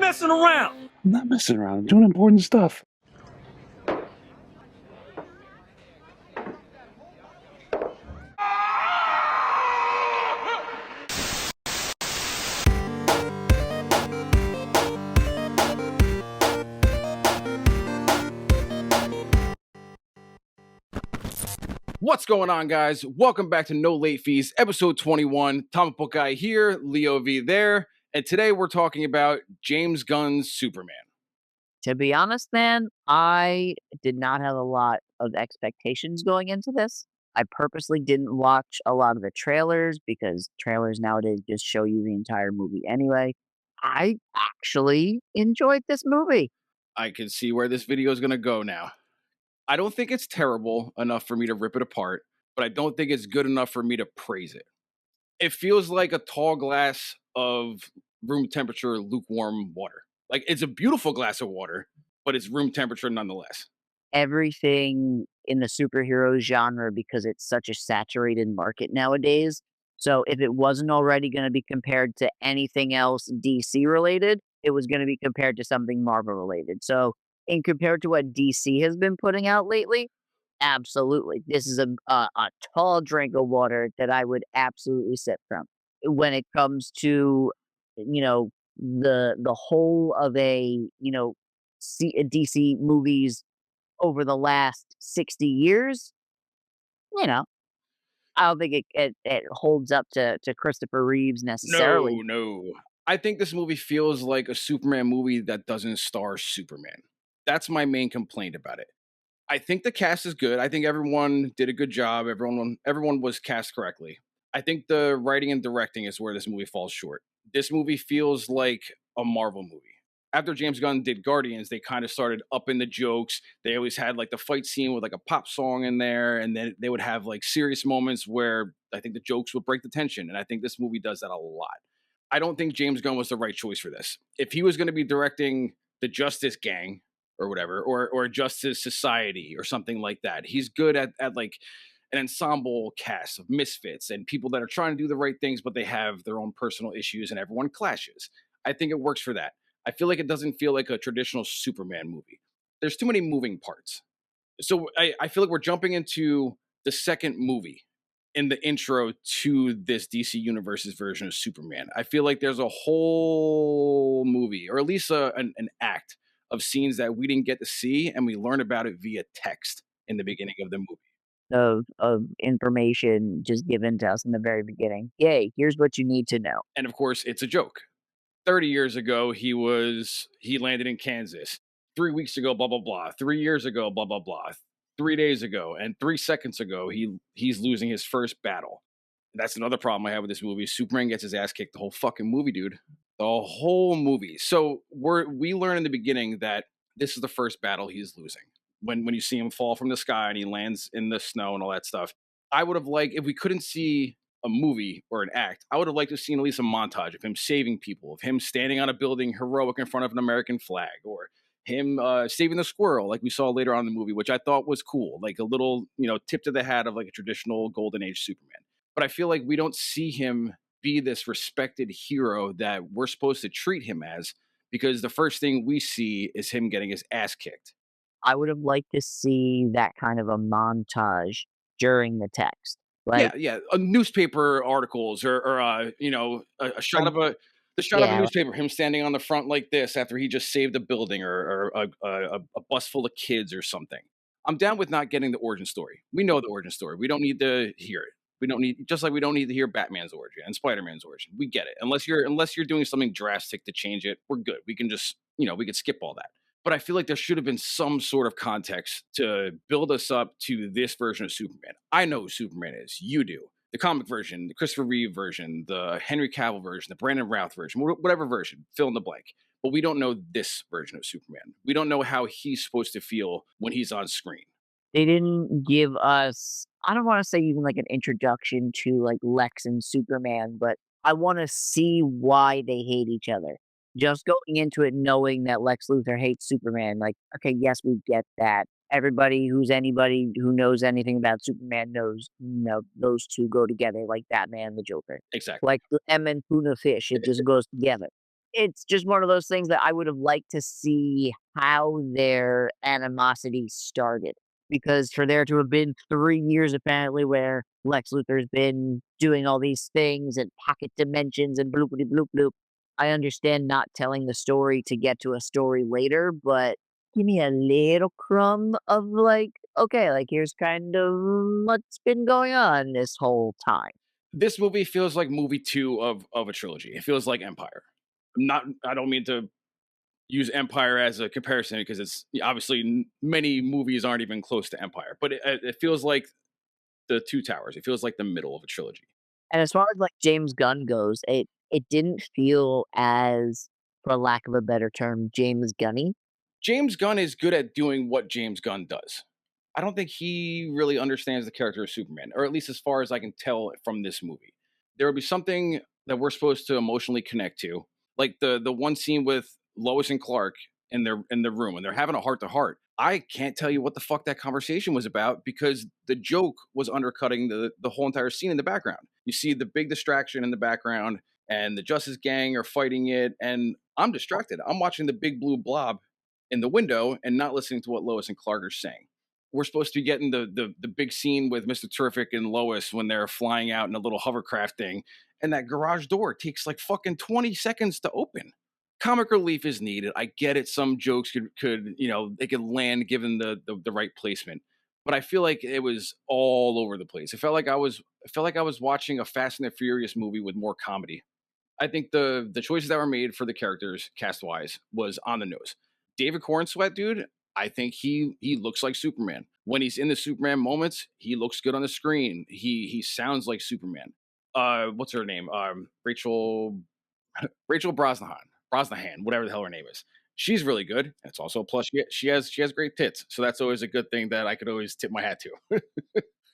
messing around. I'm not messing around. I'm doing important stuff. What's going on, guys? Welcome back to No Late Fees, episode 21. Comic Book Guy here, Leo V there, and today we're talking about James Gunn's Superman. To be honest, man, I did not have a lot of expectations going into this. I purposely didn't watch a lot of the trailers because trailers nowadays just show you the entire movie anyway. I actually enjoyed this movie. I can see where this video is going to go now. I don't think it's terrible enough for me to rip it apart, but I don't think it's good enough for me to praise it. It feels like a tall glass of room temperature lukewarm water. Like, it's a beautiful glass of water, but it's room temperature nonetheless. Everything in the superhero genre, because it's such a saturated market nowadays. So if it wasn't already going to be compared to anything else DC related, it was going to be compared to something Marvel related. So in compared to what DC has been putting out lately, absolutely. This is a tall drink of water that I would absolutely sip from. When it comes to, the whole of DC movies over the last 60 years, you know, I don't think it holds up to Christopher Reeves necessarily. No. I think this movie feels like a Superman movie that doesn't star Superman. That's my main complaint about it. I think the cast is good. I think everyone did a good job. Everyone was cast correctly. I think the writing and directing is where this movie falls short. This movie feels like a Marvel movie. After James Gunn did Guardians, they kind of started upping the jokes. They always had like the fight scene with like a pop song in there, and then they would have like serious moments where I think the jokes would break the tension. And I think this movie does that a lot. I don't think James Gunn was the right choice for this. If he was going to be directing the Justice Gang or whatever, or Justice Society or something like that, he's good at like an ensemble cast of misfits and people that are trying to do the right things, but they have their own personal issues and everyone clashes. I think it works for that. I feel like it doesn't feel like a traditional Superman movie. There's too many moving parts. So I feel like we're jumping into the second movie in the intro to this DC Universe's version of Superman. I feel like there's a whole movie, or at least an act of scenes that we didn't get to see, and we learn about it via text in the beginning of the movie. Of information just given to us in the very beginning. Yay, here's what you need to know. And of course, it's a joke. 30 years ago, he landed in Kansas. 3 weeks ago, blah, blah, blah. 3 years ago, blah, blah, blah. 3 days ago and 3 seconds ago, he's losing his first battle. That's another problem I have with this movie. Superman gets his ass kicked the whole fucking movie, dude. The whole movie. So we learn in the beginning that this is the first battle he's losing. When you see him fall from the sky and he lands in the snow and all that stuff. I would have liked, if we couldn't see a movie or an act, I would have liked to have seen at least a montage of him saving people, of him standing on a building heroic in front of an American flag, or him saving the squirrel like we saw later on in the movie, which I thought was cool, like a little, tip to the hat of like a traditional golden age Superman. But I feel like we don't see him be this respected hero that we're supposed to treat him as, because the first thing we see is him getting his ass kicked. I would have liked to see that kind of a montage during the text. Like, Yeah, newspaper articles, or a shot of a newspaper, him standing on the front like this after he just saved a building, or a bus full of kids or something. I'm down with not getting the origin story. We know the origin story. We don't need to hear it. We don't need to hear Batman's origin and Spider-Man's origin. We get it. Unless you're doing something drastic to change it, we're good. We can just, we could skip all that. But I feel like there should have been some sort of context to build us up to this version of Superman. I know who Superman is. You do. The comic version, the Christopher Reeve version, the Henry Cavill version, the Brandon Routh version, whatever version, fill in the blank. But we don't know this version of Superman. We don't know how he's supposed to feel when he's on screen. They didn't give us, I don't want to say even like an introduction to like Lex and Superman, but I want to see why they hate each other. Just going into it knowing that Lex Luthor hates Superman, like, okay, yes, we get that. Anybody who knows anything about Superman knows, those two go together like Batman and the Joker. Exactly. Like the M and tuna fish, it just goes together. It's just one of those things that I would have liked to see how their animosity started, because for there to have been 3 years apparently where Lex Luthor's been doing all these things and pocket dimensions and bloopity bloop bloop, I understand not telling the story to get to a story later, but give me a little crumb of, like, okay, like, here's kind of what's been going on this whole time. This movie feels like movie 2 of a trilogy. It feels like Empire. Not I don't mean to use Empire as a comparison because it's obviously many movies aren't even close to Empire, but it feels like the Two Towers. It feels like the middle of a trilogy. And as far as, like, James Gunn goes, it didn't feel as, for lack of a better term, James Gunny. James Gunn is good at doing what James Gunn does. I don't think he really understands the character of Superman, or at least as far as I can tell from this movie. There will be something that we're supposed to emotionally connect to, like the one scene with Lois and Clark in the room, and they're having a heart to heart. I can't tell you what the fuck that conversation was about because the joke was undercutting the whole entire scene in the background. You see the big distraction in the background, and the Justice Gang are fighting it, and I'm distracted. I'm watching the big blue blob in the window and not listening to what Lois and Clark are saying. We're supposed to be getting the big scene with Mr. Terrific and Lois when they're flying out in a little hovercraft thing, and that garage door takes like fucking 20 seconds to open. Comic relief is needed. I get it. Some jokes could they could land given the right placement, but I feel like it was all over the place. It felt like I was watching a Fast and the Furious movie with more comedy. I think the choices that were made for the characters cast wise was on the nose. David Cornsweet, dude, I think he looks like Superman. When he's in the Superman moments, he looks good on the screen. He sounds like Superman. What's her name? Rachel Brosnahan, whatever the hell her name is. She's really good. It's also a plus. She has great tits, so that's always a good thing that I could always tip my hat to.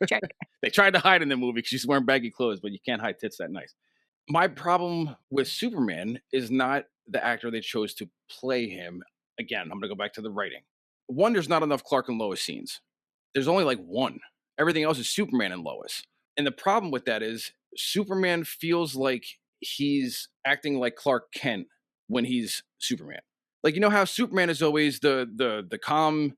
Check. They tried to hide in the movie because she's wearing baggy clothes, but you can't hide tits that nice. My problem with Superman is not the actor they chose to play him. Again, I'm going to go back to the writing. One, there's not enough Clark and Lois scenes. There's only like one. Everything else is Superman and Lois. And the problem with that is Superman feels like he's acting like Clark Kent when he's Superman. Like you know how Superman is always the calm,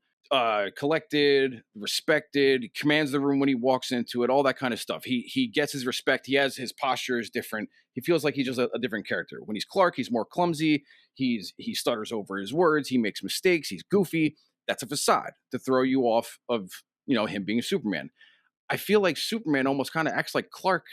collected, respected, commands the room when he walks into it, all that kind of stuff. He gets his respect. He has his posture is different. He feels like he's just a different character. When he's Clark, he's more clumsy. He stutters over his words. He makes mistakes. He's goofy. That's a facade to throw you off of him being Superman. I feel like Superman almost kind of acts like Clark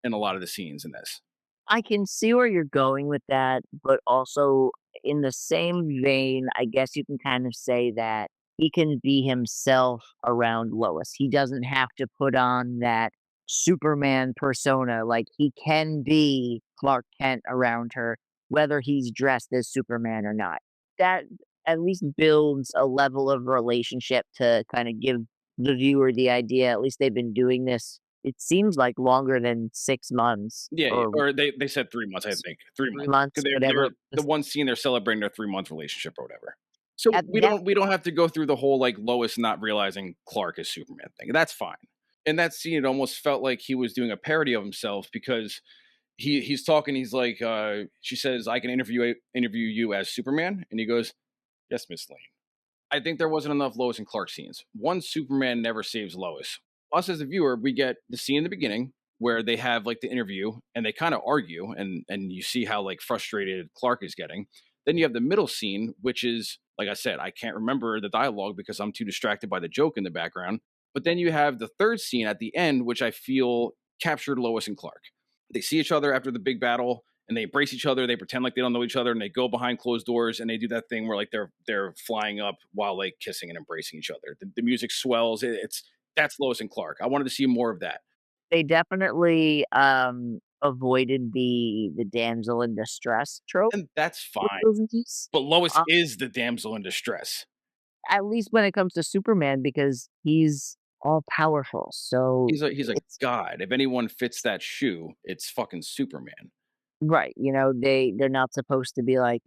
in a lot of the scenes in this. I can see where you're going with that, but also in the same vein, I guess you can kind of say that he can be himself around Lois. He doesn't have to put on that Superman persona. Like he can be Clark Kent around her, whether he's dressed as Superman or not. That at least builds a level of relationship to kind of give the viewer the idea. At least they've been doing this, it seems like, longer than 6 months Yeah, or or they said 3 months. I think 3 3 months months, because whatever they're it the was. one scene they're celebrating their 3 month relationship or whatever. So At we that don't have to go through the whole like Lois not realizing Clark is Superman thing. That's fine. In that scene, it almost felt like he was doing a parody of himself because he's talking. He's like, she says, "I can interview you as Superman," and he goes, "Yes, Miss Lane." I think there wasn't enough Lois and Clark scenes. One, Superman never saves Lois. Us as a viewer, we get the scene in the beginning where they have like the interview and they kind of argue and you see how like frustrated Clark is getting. Then you have the middle scene, which is like I said, I can't remember the dialogue because I'm too distracted by the joke in the background. But then you have the third scene at the end, which I feel captured Lois and Clark. They see each other after the big battle and they embrace each other. They pretend like they don't know each other, and they go behind closed doors and they do that thing where like they're flying up while like kissing and embracing each other. The music swells. It's that's Lois and Clark. I wanted to see more of that, they definitely, avoided the damsel in distress trope and that's with fine. movies, But Lois uh, is the damsel in distress. at least when it comes to Superman because he's all powerful, so He's a it's god. If anyone fits that shoe, it's fucking Superman. right, they're not supposed to be like,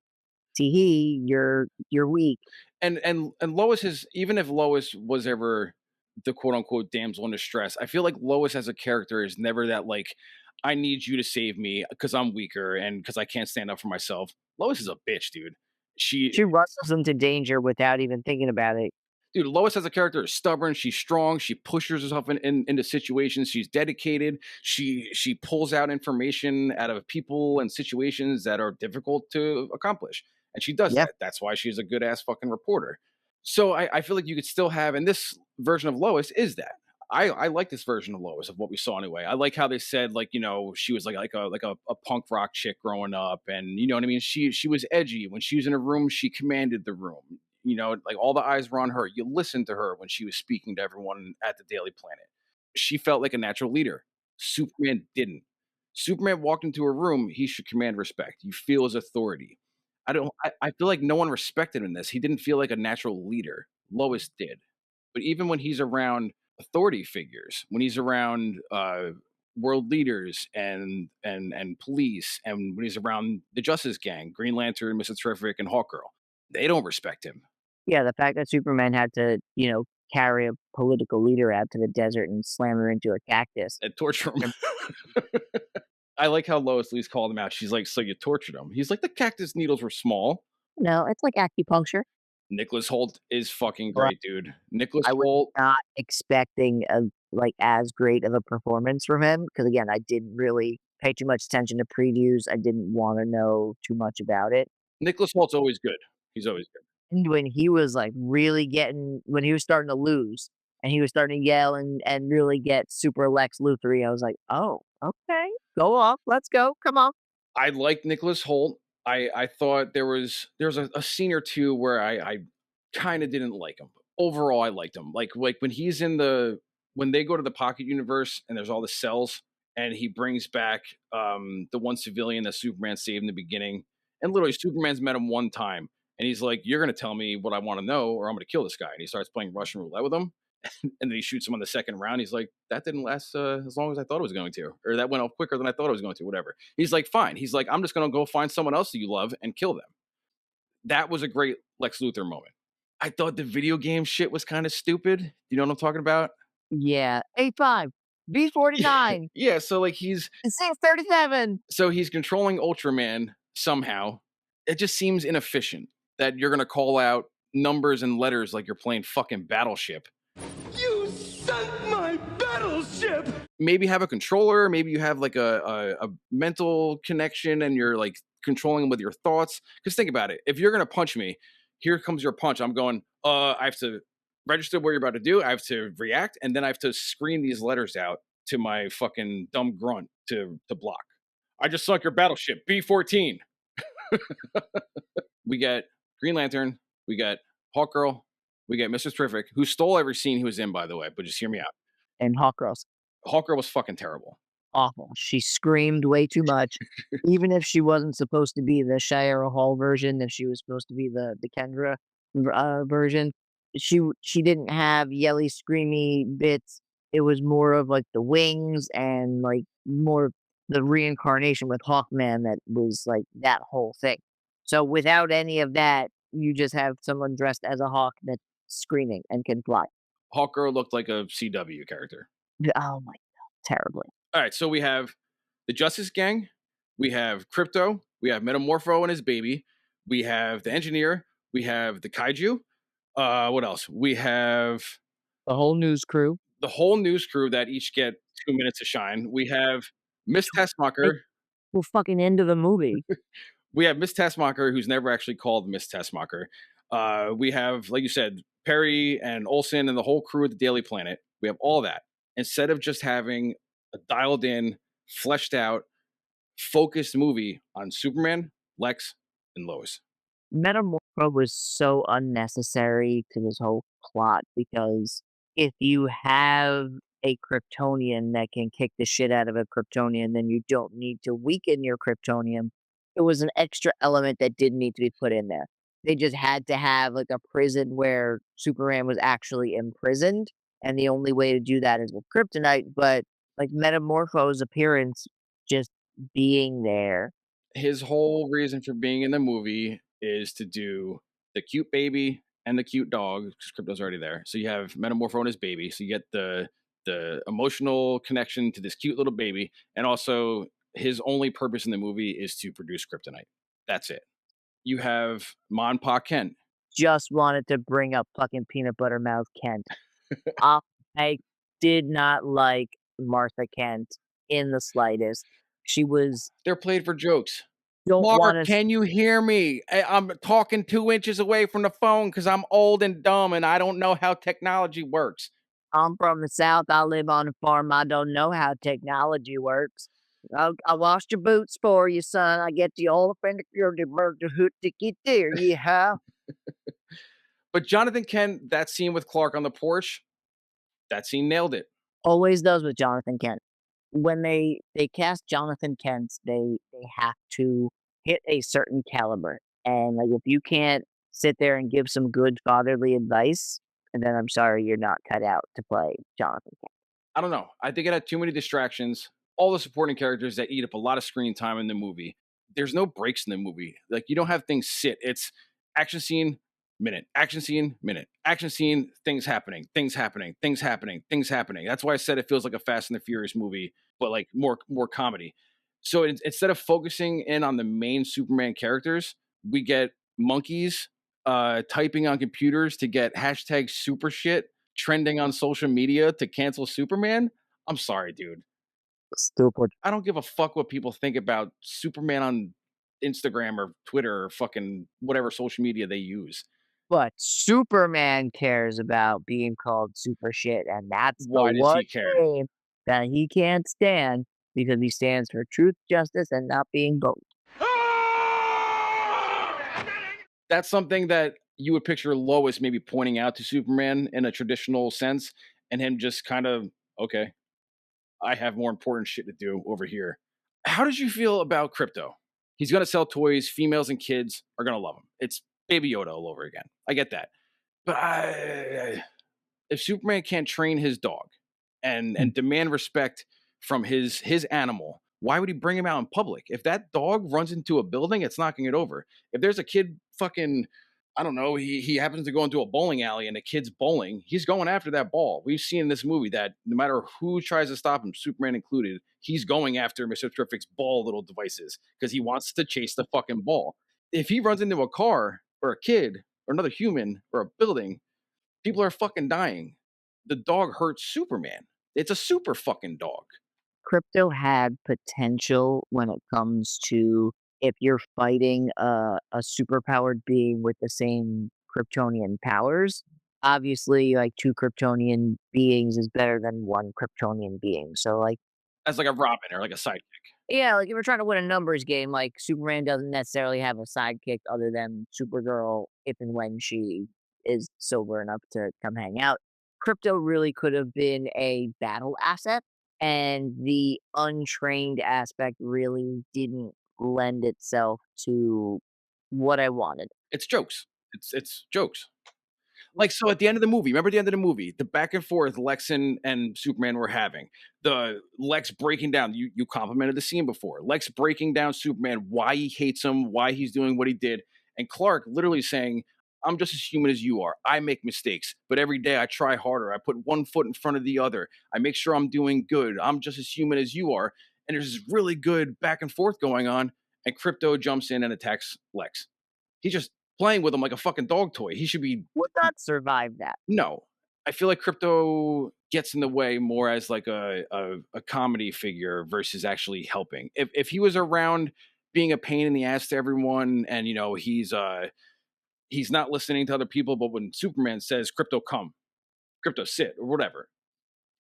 "Tee hee, you're weak." And Lois is even if Lois was ever the quote unquote damsel in distress, I feel like Lois as a character is never that like I need you to save me because I'm weaker and because I can't stand up for myself. Lois is a bitch, dude. She She rushes into danger without even thinking about it. Dude, Lois as a character is stubborn. She's strong. She pushes herself into situations. She's dedicated. She pulls out information out of people and situations that are difficult to accomplish, and she does Yeah. that. That's why she's a good ass fucking reporter. So I feel like you could still have, and this version of Lois is that. I like this version of Lois of what we saw anyway. I like how they said like she was like a punk rock chick growing up, and you know what I mean. She was edgy when she was in a room. She commanded the room. Like all the eyes were on her. You listened to her when she was speaking to everyone at the Daily Planet. She felt like a natural leader. Superman didn't. Superman walked into a room, he should command respect. You feel his authority. I feel like no one respected him in this. He didn't feel like a natural leader. Lois did. But even when he's around authority figures, when he's around world leaders and police, and when he's around the Justice Gang, Green Lantern, Mr. Terrific, and Hawkgirl, they don't respect him Yeah, the fact that Superman had to, carry a political leader out to the desert and slam her into a cactus. and torture him. And I like how Lois Lee's called him out. She's like, "So you tortured him?" He's like, "The cactus needles were small." no, it's like acupuncture. Nicholas Holt is fucking But great, dude. Nicholas I was Holt. not expecting as great of a performance from him because again, I didn't really pay too much attention to previews. I didn't wanna know too much about it. Nicholas Holt's always good. He's always good. And when he was, like, really getting when he was starting to lose and he was starting to yell and really get super Lex Luthor-y, I was like, "Oh, okay. Go off. Let's go. Come on." I like Nicholas Holt. I thought there was a scene or two where I kind of didn't like him. Overall, I liked him. Like when they go to the Pocket Universe and there's all the cells, and he brings back the one civilian that Superman saved in the beginning, and literally Superman's met him one time, and he's like, "You're gonna tell me what I want to know, or I'm gonna kill this guy." And he starts playing Russian roulette with him, and then he shoots him on the second round. He's like, "That didn't last as long as I thought it was going to, or that went off quicker than I thought it was going to. Whatever." He's like, "Fine." He's like, "I'm just gonna go find someone else that you love and kill them." That was a great Lex Luthor moment. I thought the video game shit was kind of stupid. You know what I'm talking about? Yeah. A5, B49, Yeah. So like C37. he's controlling Ultraman somehow. It just seems inefficient that you're gonna call out numbers and letters like you're playing fucking Battleship. You sunk my battleship! Maybe have a controller, maybe you have like a mental connection and you're like controlling with your thoughts. Because think about it, if you're gonna punch me, here comes your punch. I'm going, I have to register what you're about to do, I have to react, and then I have to scream these letters out to my fucking dumb grunt to block. I just sunk your battleship, B-14. We got Green Lantern, we got Hawkgirl, we got Mr. Terrific, who stole every scene he was in, by the way, but just hear me out. And Hawkgirls. Hawkgirl was fucking terrible. Awful. She screamed way too much. Even if she wasn't supposed to be the Shira Hall version, if she was supposed to be the Kendra version, she didn't have yelly, screamy bits. It was more of like the wings and like more the reincarnation with Hawkman that was like that whole thing. So without any of that, you just have someone dressed as a hawk that's screaming and can fly. Hawkgirl looked like a CW character. Oh my god, terribly. All right, so we have the Justice Gang, we have Krypto, we have Metamorpho and his baby, we have the Engineer, we have the Kaiju. What else? We have The whole news crew. the whole news crew that each get 2 minutes to shine. We have Miss Like, Tessmacher. well, fucking end of the movie. We have Miss Tessmacher, who's never actually called Miss Tessmacher. We have, like you said, Perry and Olsen and the whole crew at the Daily Planet. We have all that. Instead of just having a dialed in, fleshed out, focused movie on Superman, Lex, and Lois. Metamorpho was so unnecessary to this whole plot because if you have a Kryptonian that can kick the shit out of a Kryptonian, then you don't need to weaken your Kryptonian. It was an extra element that didn't need to be put in there. They just had to have like a prison where Superman was actually imprisoned, and the only way to do that is with Kryptonite. But like Metamorpho's appearance just being there. His whole reason for being in the movie is to do the cute baby and the cute dog, because Crypto's already there. So you have Metamorpho and his baby. So you get the the emotional connection to this cute little baby, and also his only purpose in the movie is to produce kryptonite. That's it. You have Ma and Pa Kent. Just wanted to bring up fucking Peanut Butter Mouth Kent. Uh, I did not like Martha Kent in the slightest. She was They're played for jokes. don't Mark, wanna can you hear me? I'm talking 2 inches away from the phone because I'm old and dumb and I don't know how technology works. I'm from the South, I live on a farm, I don't know how technology works. I washed your boots for you, son, I get the all up in the bird the hoot to get there, yeah. But Jonathan Kent, that scene with Clark on the porch, that scene nailed it. Always does with Jonathan Kent. When they cast Jonathan Kent, they have to hit a certain caliber, and, like, if you can't sit there and give some good fatherly advice, then I'm sorry, you're not cut out to play Jonathan Kent. I don't know. I think it had too many distractions. All the supporting characters that eat up a lot of screen time in the movie. There's no breaks in the movie. Like you don't have things sit. It's action scene, minute, action scene, minute, action scene, things happening, things happening, things happening, things happening. That's why I said it feels like a Fast and the Furious movie, but like more comedy. So instead of focusing in on the main Superman characters, we get monkeys typing on computers to get hashtag super shit trending on social media to cancel Superman. I'm sorry, dude. Stupid. I don't give a fuck what people think about Superman on Instagram or Twitter or fucking whatever social media they use. But Superman cares about being called super shit, and that's the Why does one he care? thing that he can't stand because he stands for truth, justice, and not being both. That's something that you would picture Lois maybe pointing out to Superman in a traditional sense, and him just kind of, okay, I have more important shit to do over here. How did you feel about Krypto? He's going to sell toys. Females and kids are going to love him. It's Baby Yoda all over again. I get that. But if Superman can't train his dog and demand respect from his animal, why would he bring him out in public? If that dog runs into a building, it's knocking it over. If there's a kid fucking, I don't know, he happens to go into a bowling alley and the kid's bowling, he's going after that ball. We've seen in this movie that no matter who tries to stop him, Superman included, he's going after Mr. Terrific's ball little devices because he wants to chase the fucking ball. If he runs into a car or a kid or another human or a building, people are fucking dying. The dog hurts Superman. It's a super fucking dog. Krypto had potential when it comes to if you're fighting a superpowered being with the same Kryptonian powers. Obviously, like two Kryptonian beings is better than one Kryptonian being. So, like, As like a Robin or like a sidekick. yeah, like if we're trying to win a numbers game, like Superman doesn't necessarily have a sidekick other than Supergirl if and when she is sober enough to come hang out. Crypto really could have been a battle asset, and the untrained aspect really didn't lend itself to what I wanted. It's jokes. It's jokes. Like, so at the end of the movie, remember the end of the movie, the back and forth Lex and Superman were having, the Lex breaking down. You complimented the scene before. Lex breaking down Superman, why he hates him, why he's doing what he did, and Clark literally saying, "I'm just as human as you are. I make mistakes, but every day I try harder. I put one foot in front of the other. I make sure I'm doing good. I'm just as human as you are." And there's this really good back and forth going on, and Crypto jumps in and attacks Lex. He's just playing with him like a fucking dog toy. He should be Would not survive that. no. I feel like Crypto gets in the way more as like a comedy figure versus actually helping. If he was around being a pain in the ass to everyone and he's not listening to other people, but when Superman says Crypto come, Crypto sit or whatever,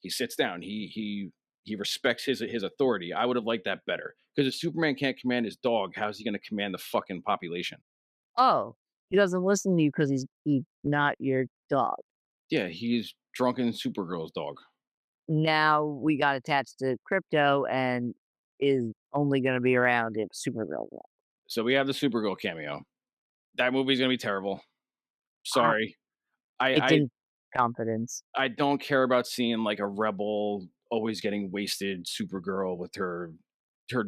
he sits down. He respects his authority. I would have liked that better. Because if Superman can't command his dog, how's he gonna command the fucking population? Oh, he doesn't listen to you because he's not your dog. Yeah, he's drunken Supergirl's dog. Now we got attached to crypto and is only gonna be around if Supergirl's around. So we have the Supergirl cameo. That movie's gonna be terrible. Ah, Sorry. I it I didn't confidence. I don't care about seeing like a rebel always getting wasted Supergirl with her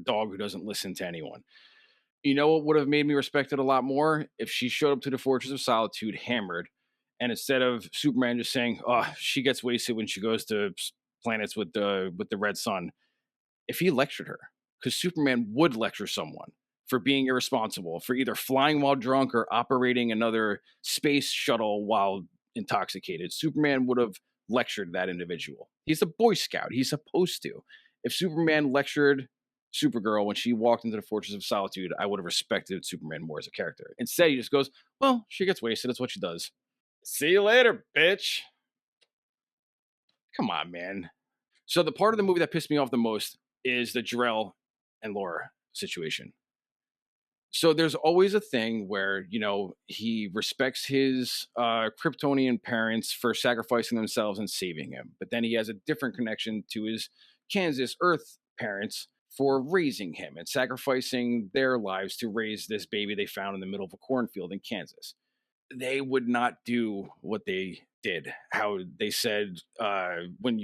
dog who doesn't listen to anyone. You know what would have made me respect it a lot more if she showed up to the Fortress of Solitude hammered, and instead of Superman just saying, "Oh, she gets wasted when she goes to planets with the red sun, if he lectured her, because Superman would lecture someone for being irresponsible, for either flying while drunk or operating another space shuttle while intoxicated. Superman would have lectured that individual. He's a Boy Scout. He's supposed to. If Superman lectured Supergirl when she walked into the Fortress of Solitude, I would have respected Superman more as a character. Instead, he just goes, well, she gets wasted. That's what she does. See you later, bitch. Come on, man. So the part of the movie that pissed me off the most is the Jor-El and Laura situation. So there's always a thing where, he respects his Kryptonian parents for sacrificing themselves and saving him, but then he has a different connection to his Kansas Earth parents for raising him and sacrificing their lives to raise this baby they found in the middle of a cornfield in Kansas. They would not do what they did. How they said, when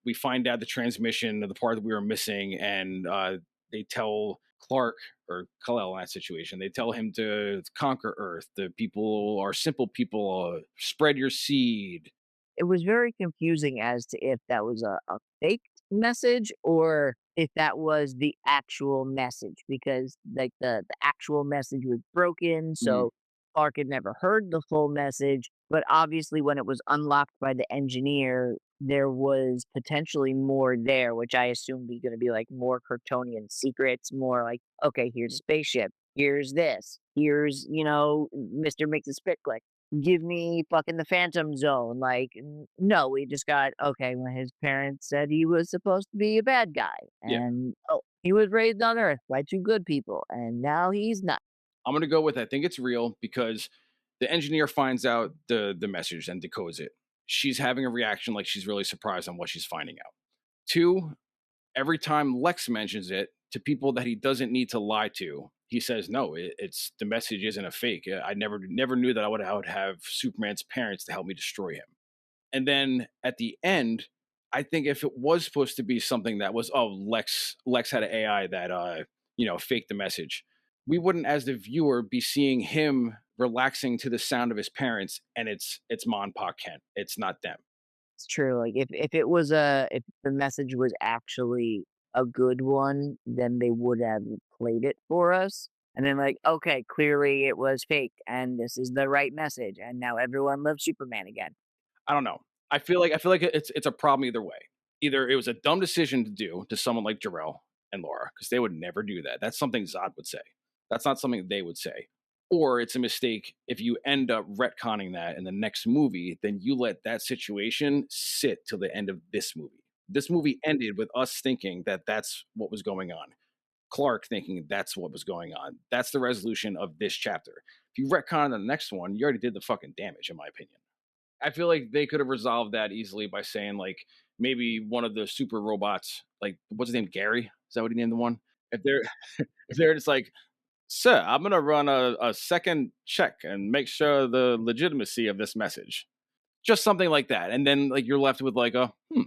we find out the transmission of the part that we were missing, and they tell Clark or Kal-El in that situation, they tell him to conquer Earth. The people are simple people. Spread your seed. It was very confusing as to if that was a faked message or if that was the actual message because like the actual message was broken, Mhm. so Clark had never heard the full message. But obviously when it was unlocked by the engineer, there was potentially more there, which I assumed was gonna be like more Kryptonian secrets, more like, okay, here's a spaceship, here's this, here's, Mr. Makes a spit click. Give me fucking the Phantom Zone. Like, no, we just got okay. When his parents said he was supposed to be a bad guy, Yeah. and oh, he was raised on Earth by two good people, and now he's not. I'm gonna go with I think it's real because the engineer finds out the message and decodes it. She's having a reaction like she's really surprised on what she's finding out. Two, every time Lex mentions it to people that he doesn't need to lie to, he says, "No, it's the message isn't a fake. I never knew that I would have Superman's parents to help me destroy him." And then at the end, I think if it was supposed to be something that was, oh, Lex had an AI that faked the message, we wouldn't as the viewer be seeing him relaxing to the sound of his parents, and it's Ma and Pa Kent. It's not them. It's true. Like if the message was actually a good one, then they would have played it for us. And then like, okay, clearly it was fake, and this is the right message, and now everyone loves Superman again. I don't know. I feel like it's a problem either way. Either it was a dumb decision to do to someone like Jarrell and Laura, because they would never do that. That's something Zod would say. That's not something they would say. Or it's a mistake if you end up retconning that in the next movie, then you let that situation sit till the end of this movie. This movie ended with us thinking that that's what was going on. Clark thinking that's what was going on. That's the resolution of this chapter. If you retcon the next one, you already did the fucking damage, in my opinion. I feel like they could have resolved that easily by saying like maybe one of the super robots, like what's his name, Gary? Is that what he named the one? If they're if they're just like, sir, I'm gonna run a second check and make sure the legitimacy of this message. Just something like that, and then like you're left with like,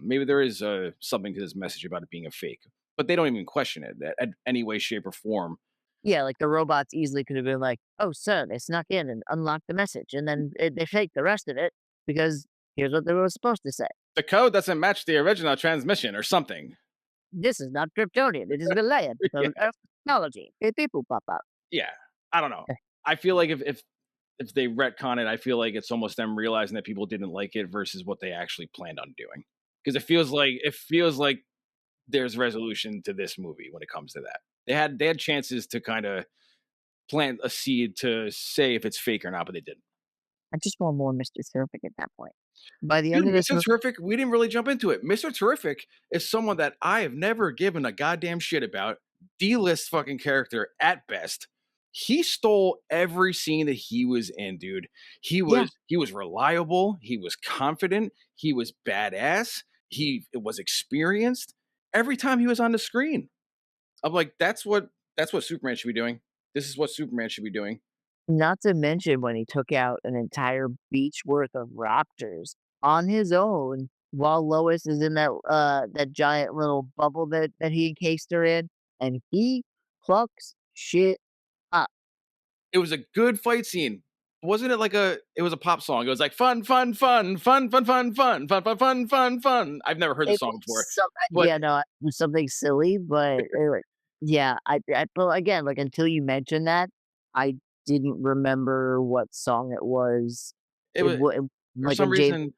maybe there is something to this message about it being a fake, but they don't even question it at any way, shape, or form. Yeah, like the robots easily could have been like, "Oh, sir, they snuck in and unlocked the message, and then they faked the rest of it because here's what they were supposed to say. The code doesn't match the original transmission or something. This is not Kryptonian. It is Galilean Yeah, from Earth technology." People pop up. yeah. I don't know. I feel like if they retcon it, I feel like it's almost them realizing that people didn't like it versus what they actually planned on doing. Because it feels like there's resolution to this movie when it comes to that. They had chances to kind of plant a seed to say if it's fake or not, but they didn't. I just want more Mr. Terrific at that point. By the Dude, end of this Mr. movie, Terrific, we didn't really jump into it. Mr. Terrific is someone that I have never given a goddamn shit about. D-list fucking character at best. He stole every scene that he was in, dude. He yeah, was he was reliable, he was confident, he was badass, he was experienced. Every time he was on the screen, I'm like, that's what Superman should be doing. This is what Superman should be doing. not to mention when he took out an entire beach worth of raptors on his own while Lois is in that giant little bubble that he encased her in, and he plucks shit up. It was a good fight scene. Wasn't it like a it was a pop song. It was like fun, fun, fun, fun, fun, fun, fun, fun, fun, fun, fun, fun. I've never heard the It song was before, but yeah, no, it was something silly, but anyway, yeah, well, again, like, until you mentioned that, I didn't remember what song it was. it was It for like a some James reason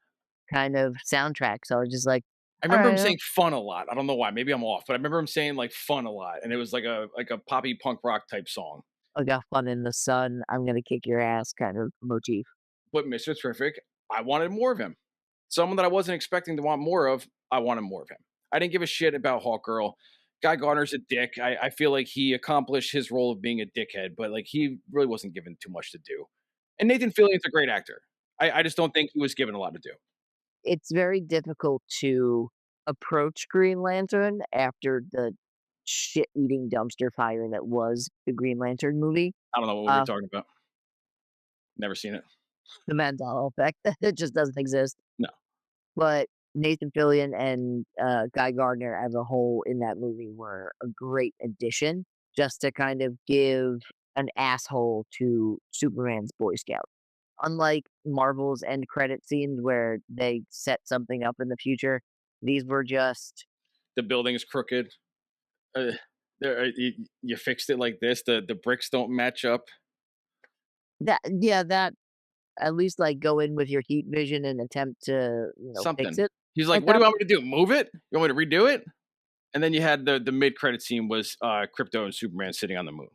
kind of soundtrack, so I was just like, I remember him "Alright, saying fun a lot. I don't know why. Maybe I'm off, but I remember him saying like fun a lot, and it was like a poppy punk rock type song. I got fun in the sun, I'm gonna kick your ass" kind of motif. But Mr. Terrific, I wanted more of him. Someone that I wasn't expecting to want more of, I wanted more of him. I didn't give a shit about Hawk Girl. Guy Gardner's a dick. I feel like he accomplished his role of being a dickhead, but like he really wasn't given too much to do. And Nathan Fillion's a great actor. I just don't think he was given a lot to do. It's very difficult to approach Green Lantern after the shit-eating dumpster fire that was the Green Lantern movie. I don't know what we were Uh, talking about. Never seen it. the Mandela effect, it just doesn't exist. No. But Nathan Fillion and, Guy Gardner as a whole in that movie were a great addition just to kind of give an asshole to Superman's Boy Scout. Unlike Marvel's end credit scenes where they set something up in the future, these were just The building's crooked. Uh, you fixed it like this. The bricks don't match up. that at least, like, go in with your heat vision and attempt to, fix Something. it. He's like, At "What do that you want me to do? Move it? You want me to redo it?" And then you had the mid credit scene was Krypto and Superman sitting on the moon.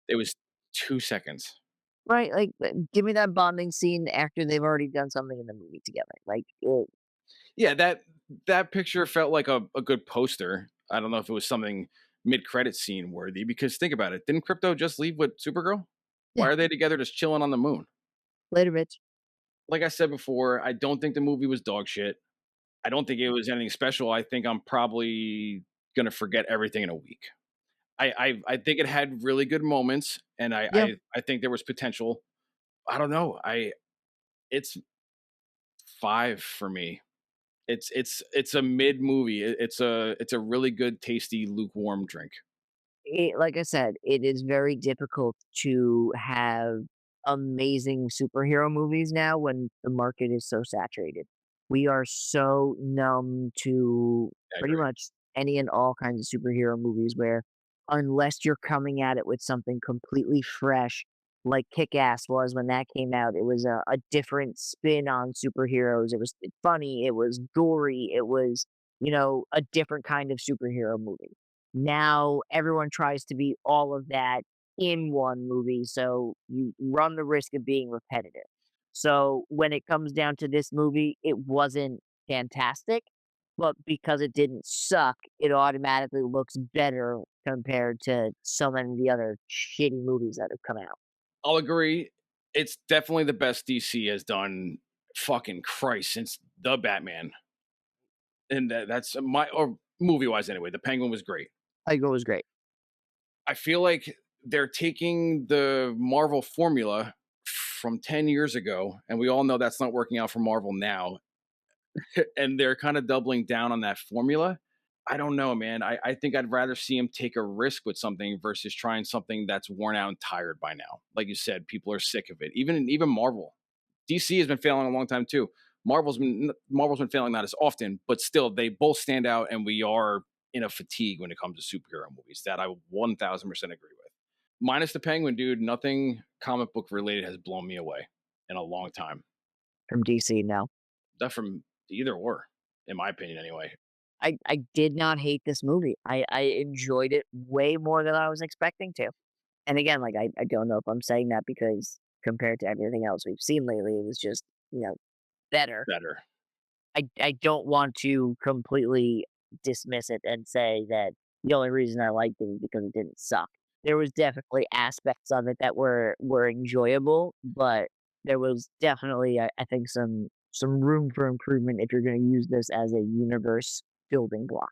It was 2 seconds. right, like, give me that bonding scene after they've already done something in the movie together, like, Yeah, that picture felt like a good poster. I don't know if it was something mid credit scene worthy because think about it. Didn't Krypto just leave with Supergirl? Why yeah, are they together just chilling on the moon? later, bitch. Like I said before, I don't think the movie was dog shit. I don't think it was anything special. I think I'm probably gonna forget everything in a week. I think it had really good moments, and Yeah. I think there was potential. I don't know. I it's 5 for me. It's a mid movie. It's a really good, tasty, lukewarm drink. Like I said, it is very difficult to have amazing superhero movies now when the market is so saturated. We are so numb to I pretty agree. much any and all kinds of superhero movies where unless you're coming at it with something completely fresh, like Kick-Ass was when that came out, it was a different spin on superheroes. It was funny, it was gory, it was, a different kind of superhero movie. Now everyone tries to be all of that in one movie, so you run the risk of being repetitive. So when it comes down to this movie, it wasn't fantastic, but because it didn't suck, it automatically looks better compared to so many of the other shitty movies that have come out. I'll agree. It's definitely the best DC has done. Fucking Christ, since the Batman, and that's my or movie wise anyway. The Penguin was great. I go was great. I feel like they're taking the Marvel formula from 10 years ago, and we all know that's not working out for Marvel now, and they're kind of doubling down on that formula. I don't know, man. I think I'd rather see him take a risk with something versus trying something that's worn out and tired by now. Like you said, people are sick of it. Even Marvel, DC has been failing a long time too. Marvel's been failing not as often, but still they both stand out, and we are in a fatigue when it comes to superhero movies. That I 1000% agree with. Minus the Penguin, dude. Nothing comic book related has blown me away in a long time. From DC now. That from either or, in my opinion, anyway. I did not hate this movie. I enjoyed it way more than I was expecting to. And again, like, I don't know if I'm saying that because compared to everything else we've seen lately, it was just, better. Better. I don't want to completely dismiss it and say that the only reason I liked it is because it didn't suck. There was definitely aspects of it that were enjoyable, but there was definitely, I think, some room for improvement if you're gonna use this as a universe building block.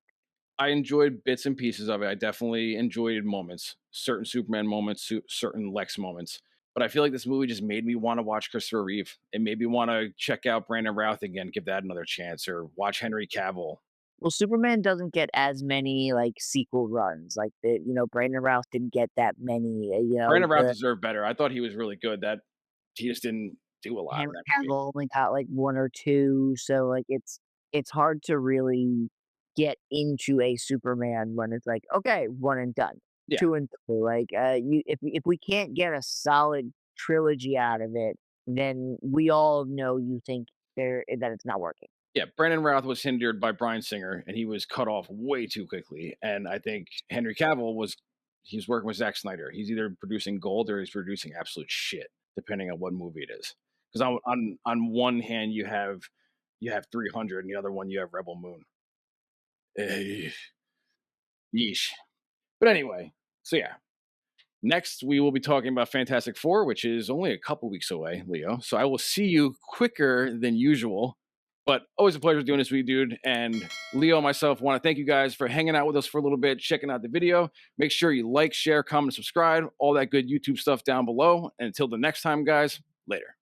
I enjoyed bits and pieces of it. I definitely enjoyed moments, certain Superman moments, certain Lex moments. But I feel like this movie just made me want to watch Christopher Reeve. It made me want to check out Brandon Routh again, give that another chance, or watch Henry Cavill. Well, Superman doesn't get as many, like, sequel runs, like, Brandon Routh didn't get that many, Brandon Routh deserved better. I thought he was really good. That he just didn't do a lot in Henry that movie. Cavill only got, like, 1 or 2, so, like, it's hard to really get into a Superman when it's like, "Okay, 1 and done, Yeah. 2 and 3." Like, you if we can't get a solid trilogy out of it, then we all know you think that it's not working. Yeah, Brandon Routh was hindered by Bryan Singer, and he was cut off way too quickly. And I think Henry Cavill he's working with Zack Snyder. He's either producing gold or he's producing absolute shit, depending on what movie it is. Because on one hand you have 300, and the other one you have Rebel Moon. Eh, Yeesh. But anyway, so yeah. Next, we will be talking about Fantastic Four, which is only a couple weeks away, Leo. So I will see you quicker than usual. But always a pleasure doing this with you, dude. And Leo and myself want to thank you guys for hanging out with us for a little bit, checking out the video. Make sure you like, share, comment, subscribe, all that good YouTube stuff down below. And until the next time, guys, later.